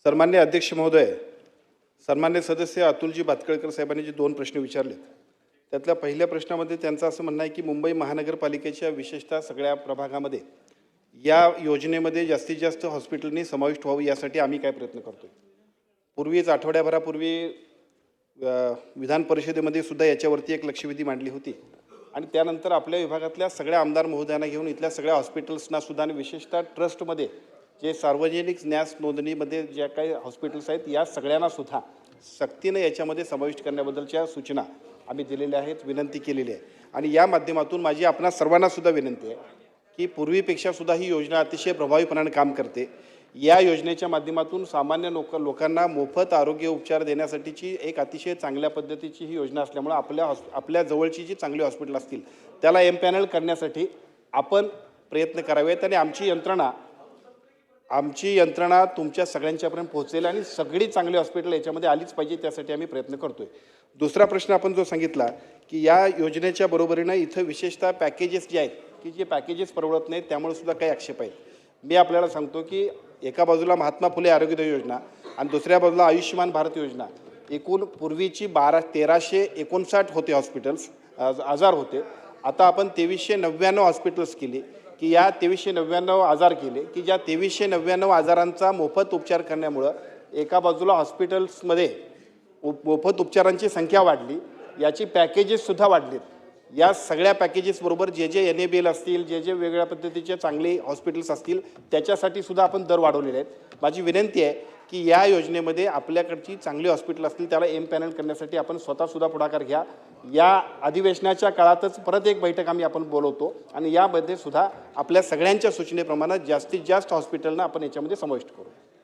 सन्मान्य अध्यक्ष महोदय, सन्मान्य सदस्य अतुलजी भातखळकर साहेबांनी जे 2 प्रश्न विचारले त्यातल्या पहिल्या प्रश्नामध्ये त्यांचं असं म्हणणं आहे की मुंबई महानगरपालिकेच्या विशेषतः सगळ्या प्रभागामध्ये या योजनेमध्ये जास्तीत जास्त हॉस्पिटलनी समाविष्ट व्हावं यासाठी आम्ही काय प्रयत्न करतोय। पूर्वीच आठवड्याभरापूर्वी विधान परिषदेमध्ये सुद्धा याच्यावरती एक लक्षवेधी मांडली होती आणि त्यानंतर आपल्या विभागातल्या सगळ्या आमदार महोदयांना घेऊन इथल्या सगळ्या हॉस्पिटल्सना सुद्धा आणि विशेषतः ट्रस्टमध्ये जे सार्वजनिक न्यास नोंदणीमध्ये ज्या काही हॉस्पिटल्स आहेत या सगळ्यांना सुद्धा सक्तीने याच्यामध्ये समाविष्ट करण्याबद्दलच्या सूचना आम्ही दिलेल्या आहेत, विनंती केलेली आहे। आणि या माध्यमातून माझी आपणा सर्वांना सुद्धा विनंती आहे की पूर्वीपेक्षा सुद्धा ही योजना अतिशय प्रभावीपणाने काम करते। या योजनेच्या माध्यमातून सामान्य लोकांना मोफत आरोग्य उपचार देण्यासाठीची एक अतिशय चांगल्या पद्धतीची ही योजना असल्यामुळे आपल्या जवळची जी चांगली हॉस्पिटल असतील त्याला एमपॅनल करण्यासाठी आपण प्रयत्न करावेत आणि आमची यंत्रणा तुमच्या सगळ्यांच्यापर्यंत पोहोचेल आणि सगळी चांगली हॉस्पिटल याच्यामध्ये आलीच पाहिजे, त्यासाठी आम्ही प्रयत्न करतोय। दुसरा प्रश्न आपण जो सांगितला की या योजनेच्या बरोबरीने इथं विशेषतः पॅकेजेस जे आहेत की जे पॅकेजेस परवडत नाहीत त्यामुळे सुद्धा काही आक्षेप आहेत। मी आपल्याला सांगतो की एका बाजूला महात्मा फुले आरोग्य योजना आणि दुसऱ्या बाजूला आयुष्यमान भारत योजना, एकूण पूर्वीची 1359 होते हॉस्पिटल्स आजार होते, आता आपण 2399 हॉस्पिटल्स केली की या 2399 आजार केले की ज्या 2399 आजारांचा मोफत उपचार करण्यामुळं एका बाजूला हॉस्पिटल्समध्ये मोफत उपचारांची संख्या वाढली, याची पॅकेजेससुद्धा वाढलीत। या सगळ्या पॅकेजेसबरोबर जे NABL असतील, जे वेगवेगळ्या पद्धतीचे चांगले हॉस्पिटल्स असतील त्याच्यासाठी सुद्धा आपण दर वाढवलेले आहेत। माझी विनंती आहे की या योजनेमध्ये आपल्याकडची चांगली हॉस्पिटल असतील त्याला एमपॅनल करण्यासाठी आपण स्वतःसुद्धा पुढाकार घ्या। या अधिवेशनाच्या काळातच परत एक बैठक आपण बोलवतो आणि यामध्ये सुद्धा आपल्या सगळ्यांच्या सूचनेप्रमाणे जास्तीत जास्त हॉस्पिटलना आपण याच्यामध्ये समाविष्ट करू।